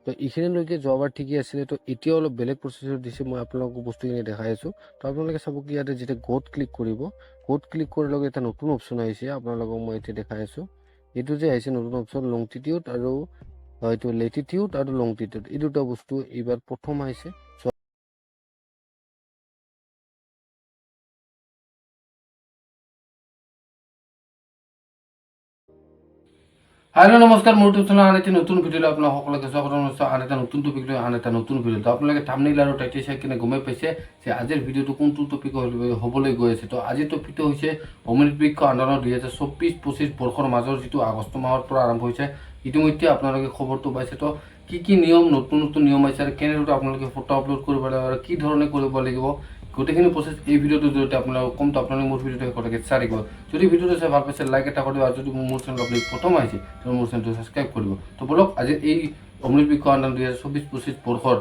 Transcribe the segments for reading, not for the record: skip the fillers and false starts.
তো এইখিনিলৈকে যোৱাবাৰ ঠিকেই আছিলে। তো এতিয়া অলপ বেলেগ প্ৰচেছত দিছে, মই আপোনালোকক বস্তুখিনি দেখাই আছোঁ। তো আপোনালোকে চাব কি ইয়াতে যেতিয়া গোত ক্লিক কৰিব, গোত ক্লিক কৰাৰ লগে এটা নতুন অপশ্যন আহিছে, আপোনালোকক মই এতিয়া দেখাই আছোঁ। এইটো যে আহিছে নতুন অপশ্যন লংটিটিউড আৰু এইটো লেটিটিউড আৰু লংটিটিউড, এই দুটা বস্তু এইবাৰ প্ৰথম আহিছে। হ্যালো নমস্কাৰ, মোৰ টিউচনৰ আন এটা নতুন ভিডিঅ'লৈ আপোনাক সকলোকে স্বাগতম জনাইছোঁ। আন এটা নতুন টপিক লৈ আন এটা নতুন ভিডিঅ'। তো আপোনালোকে থাম্বনেইল আৰু টাইটেল চাই কিনে গমেই পাইছে যে আজিৰ ভিডিঅ'টো কোনটো টপিক হ'বলৈ গৈ আছে। তো আজিৰ টপিকটো হৈছে অমৃত বৃক্ষ আন্দোলন 2024-25 বৰ্ষৰ মাজৰ যিটো আগষ্ট মাহৰ পৰা আৰম্ভ হৈছে। ইতিমধ্যে আপোনালোকে খবৰটো পাইছে। তো কি নিয়ম, নতুন নতুন নিয়ম আহিছে আৰু কেনেদৰে আপোনালোকে ফটো আপলোড কৰিব লাগিব আৰু কি ধৰণে কৰিব লাগিব, গোটেইখিনি প্ৰচেছ এই ভিডিঅ'টোৰ জৰিয়তে আপোনালোকক কম। তো আপোনালোকে মোৰ ভিডিঅ'টো শেষলৈকে চাই থাকিব। যদি ভিডিঅ'টো চাই ভাল পাইছে লাইক এটা কৰিব, আৰু যদি মোৰ চেনেল আপুনি প্ৰথম আহিছে তেন্তে মোৰ চেনেলটো ছাবস্ক্ৰাইব কৰিব। তো বলক আজি এই অমৃত বৃক্ষ আন্দোলন 2024-25 বৰ্ষৰ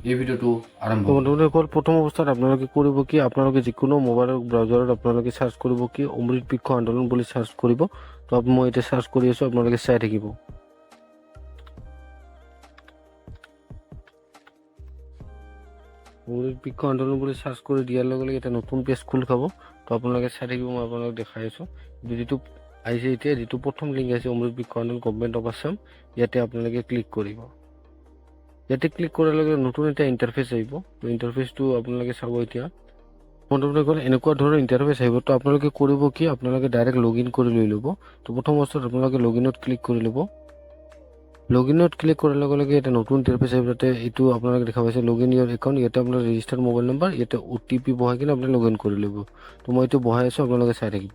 এই ভিডিঅ'টো আৰম্ভ। বন্ধুসকল, প্ৰথম অৱস্থাত আপোনালোকে কৰিব কি, আপোনালোকে যিকোনো মোবাইলৰ ব্ৰাউজাৰত আপোনালোকে চাৰ্চ কৰিব কি অমৃত বৃক্ষ আন্দোলন বুলি চাৰ্চ কৰিব। তো মই এতিয়া চাৰ্চ কৰি আছোঁ, আপোনালোকে চাই থাকিব। অমৃত বৃক্ষ আন্দোলন বুলি চাৰ্চ কৰি দিয়াৰ লগে লগে এটা নতুন পেজ খোল খাব। তো আপোনালোকে চাই থাকিব, মই আপোনালোকক দেখাই আছোঁ। যিটো আহিছে এতিয়া, যিটো প্ৰথম লিংক আহিছে অমৃত বৃক্ষ আন্দোলন গভৰ্ণমেণ্ট অফ আছাম, ইয়াতে আপোনালোকে ক্লিক কৰিব। ইয়াতে ক্লিক কৰাৰ লগে লগে নতুন এটা ইণ্টাৰফেচ আহিব। তো ইণ্টাৰফেচটো আপোনালোকে চাব। এতিয়া বন্ধুসকল এনেকুৱা ধৰণৰ ইণ্টাৰফেচ আহিব। তো আপোনালোকে কৰিব কি, আপোনালোকে ডাইৰেক্ট লগ ইন কৰি লৈ ল'ব। তো প্ৰথম অৱস্থাত আপোনালোকে লগ ইনত ক্লিক কৰি ল'ব। লগ ইনত ক্লিক কৰাৰ লগে লগে এটা নতুন ইণ্টাৰফেচ আহিব। তাতে এইটো আপোনালোকে দেখা পাইছে লগ ইন ইয়ৰ একাউণ্ট। ইয়াতে আপোনাৰ ৰেজিষ্টাৰ মোবাইল নম্বৰ, ইয়াতে OTP বহাই কিনে আপুনি লগ ইন কৰি ল'ব। তো মই এইটো বহাই আছোঁ, আপোনালোকে চাই থাকিব।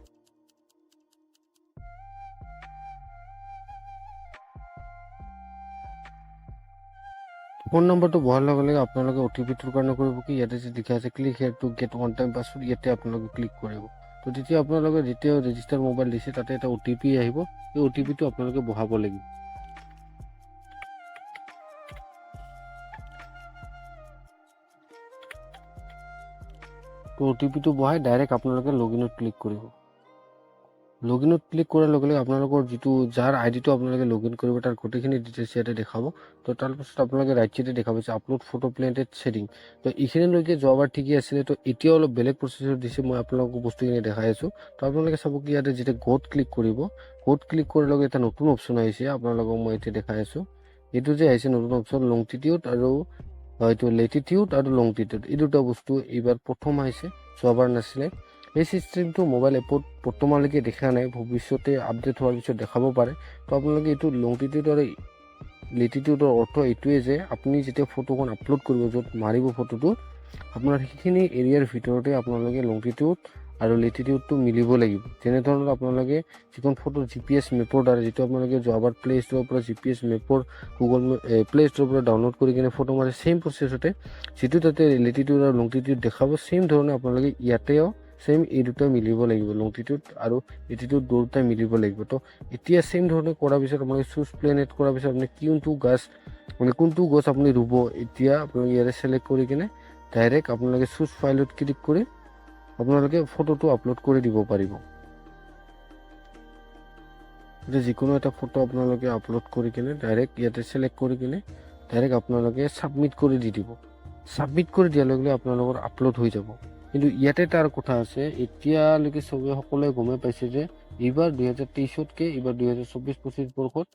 ফোন নম্বৰটো বহাৰ লগে লগে আপোনালোকে OTPটোৰ কাৰণে কৰিব কি, ইয়াতে যে লিখা আছে click hair to get one time password, ইয়াতে আপোনালোকে ক্লিক কৰিব। তো তেতিয়া আপোনালোকে যেতিয়া ৰেজিষ্টাৰ মোবাইল দিছে তাতে এটা OTP আহিব। এই OTPটো আপোনালোকে বহাব লাগিব। তো OTPটো বহাই ডাইৰেক্ট আপোনালোকে লগ ইনত ক্লিক কৰিব। লগ ইনত ক্লিক কৰাৰ লগে লগে আপোনালোকৰ যিটো যাৰ আইডিটো আপোনালোকে লগ ইন কৰিব তাৰ গোটেইখিনি ডিটেইলছ ইয়াতে দেখাব। তো তাৰপাছত আপোনালোকে ৰাইট চাইডে দেখা পাইছে আপলোড ফটো প্লেটেড ছেটিং। তো এইখিনিলৈকে যোৱাবাৰ ঠিকেই আছিলে। তো এতিয়া অলপ বেলেগ প্ৰচেছত দিছে, মই আপোনালোকক বস্তুখিনি দেখাই আছোঁ। তো আপোনালোকে চাব কি ইয়াতে যেতিয়া গোত ক্লিক কৰিব, গোত ক্লিক কৰাৰ লগে এটা নতুন অপশ্যন আহিছে, আপোনালোকক মই এতিয়া দেখাই আছোঁ। এইটো যে আহিছে নতুন অপশ্যন লংটিটিউড আৰু এইটো লেটিটিউড আৰু লংটিটিউড, এই দুটা বস্তু এইবাৰ প্ৰথম আহিছে, যোৱাবাৰ নাছিলে। এই চিষ্টেমটো মোবাইল এপত বৰ্তমানলৈকে দেখা নাই, ভৱিষ্যতে আপডেট হোৱাৰ পিছত দেখাব পাৰে। তো আপোনালোকে এইটো লংটিটিউড আৰু লেটিটিউডৰ অৰ্থ এইটোৱে যে আপুনি যেতিয়া ফটোখন আপলোড কৰিব, য'ত মাৰিব ফটোটো, আপোনাৰ সেইখিনি এৰিয়াৰ ভিতৰতে আপোনালোকে লংটিটিউড আৰু লেটিটিউডটো মিলিব লাগিব। যেনেধৰণৰ আপোনালোকে যিখন ফটো GPS মেপৰ দ্বাৰা, যিটো আপোনালোকে যোৱাবাৰ প্লে ষ্ট'ৰৰ পৰা GPS মেপৰ প্লে ষ্ট'ৰৰ পৰা ডাউনলোড কৰি কিনে ফটো মাৰে, ছেইম প্ৰচেছতে যিটো তাতে লেটিটিউড আৰু লংটিটিউড দেখাব, ছেইম ধৰণে আপোনালোকে ইয়াতেও ছেইম এই দুটা মিলিব লাগিব, লংটিটিউড আৰু লেটিটিউড দুটাই মিলিব লাগিব। তো এতিয়া ছেইম ধৰণে কৰাৰ পিছত আপোনালোকে চুজ প্লেনেট কৰাৰ পিছত আপুনি কোনটো গছ আপুনি ৰুব, এতিয়া আপোনালোকে ইয়াতে ছিলেক্ট কৰি কিনে ডাইৰেক্ট আপোনালোকে চুজ ফাইলত ক্লিক কৰি আপোনালোকে ফটোটো আপলোড কৰি দিব পাৰিব। এতিয়া যিকোনো এটা ফটো আপোনালোকে আপলোড কৰি কিনে ডাইৰেক্ট ইয়াতে ছিলেক্ট কৰি কিনে ডাইৰেক্ট আপোনালোকে ছাবমিট কৰি দি দিব। ছাবমিট কৰি দিয়াৰ লগে লগে আপোনালোকৰ আপলোড হৈ যাব। কিন্তু ইয়াতে তাৰ কথা আছে, এতিয়ালৈকে সকলোৱে গমেই পাইছে যে এইবাৰ 2023তকৈ এইবাৰ 2024-25 বৰ্ষত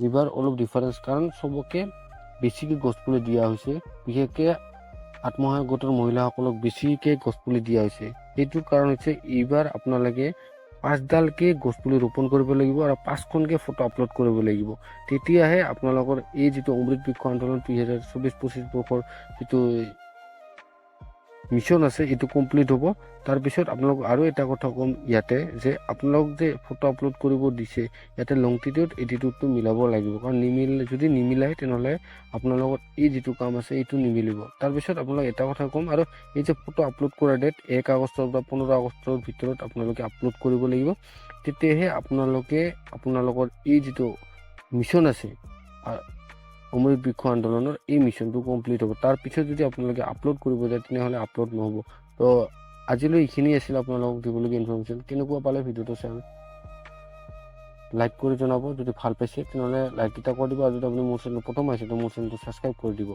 এইবাৰ অলপ ডিফাৰেঞ্চ, কাৰণ চবকে বেছিকৈ গছপুলি দিয়া হৈছে, বিশেষকৈ আত্মসহায়ক গোটৰ মহিলাসকলক বেছিকৈ গছপুলি দিয়া হৈছে। সেইটোৰ কাৰণ হৈছে এইবাৰ আপোনালোকে 5ডালকৈ গছপুলি ৰোপণ কৰিব লাগিব আৰু 5খনকৈ ফটো আপলোড কৰিব লাগিব। তেতিয়াহে আপোনালোকৰ এই যিটো অমৃত বৃক্ষ আন্দোলন 2024-25 বৰ্ষৰ যিটো মিছন আছে এইটো কমপ্লিট হ'ব। তাৰপিছত আপোনালোক আৰু এটা কথা ক'ম ইয়াতে, যে আপোনালোক যে ফটো আপলোড কৰিব দিছে, ইয়াতে লংটিটিউড এটিটিউডটো মিলাব লাগিব, কাৰণ যদি নিমিলাই তেনেহ'লে আপোনালোকৰ এই যিটো কাম আছে এইটো নিমিলিব। তাৰপিছত আপোনালোক এটা কথা ক'ম, আৰু এই যে ফটো আপলোড কৰাৰ ডেট 1 আগষ্টৰ পৰা 15 আগষ্টৰ ভিতৰত আপোনালোকে আপলোড কৰিব লাগিব। তেতিয়াহে আপোনালোকৰ এই যিটো মিছন আছে অমৃত বৃক্ষ আন্দোলনৰ, এই মিছনটো কমপ্লিট হ'ব। তাৰপিছত যদি আপোনালোকে আপলোড কৰিব যায় তেনেহ'লে আপলোড নহ'ব। তো আজিলৈ এইখিনি আছিল আপোনালোকক দিবলগীয়া ইনফৰমেশ্যন। কেনেকুৱা পালে ভিডিঅ'টো চাই লাইক কৰি জনাব যদি ভাল পাইছে তেনেহ'লে লাইক এটা কৰি দিব আৰু যদি আপুনি মোৰ চেনেল প্ৰথম আহিছে তো মোৰ চেনেলটো ছাবস্ক্ৰাইব কৰি দিব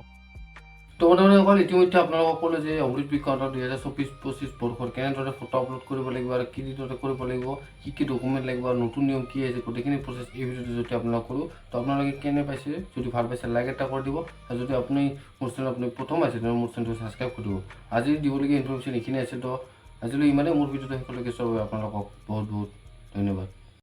তো বন্ধুসকল ইতিমধ্যে আপোনালোকক ক'লো যে অমৃত বিক কাউণ্টাৰ 2024-25 বৰ্ষৰ কেনেদৰে ফটো আপলোড কৰিব লাগিব আৰু কি দৰে কৰিব লাগিব কি ডকুমেণ্ট লাগিব আৰু নতুন নিয়ম কি আছে গোটেইখিনি প্ৰচেছ এই ভিডিঅ'টো যদি আপোনালোক কৰোঁ তো আপোনালোকে কেনে পাইছে যদি ভাল পাইছে লাইক এটা কৰি দিব আৰু যদি আপুনি মোৰ চেনেল আপুনি প্ৰথম আহিছে তেনেহ'লে মোৰ চেনেলটো ছাবস্ক্ৰাইব কৰি দিব আজি দিবলগীয়া ইনফৰমেশ্যন এইখিনি আছে তো আজিলৈ ইমানেই মোৰ ভিডিঅ'টো শেষলৈকে চাব আপোনালোকক বহুত বহুত ধন্যবাদ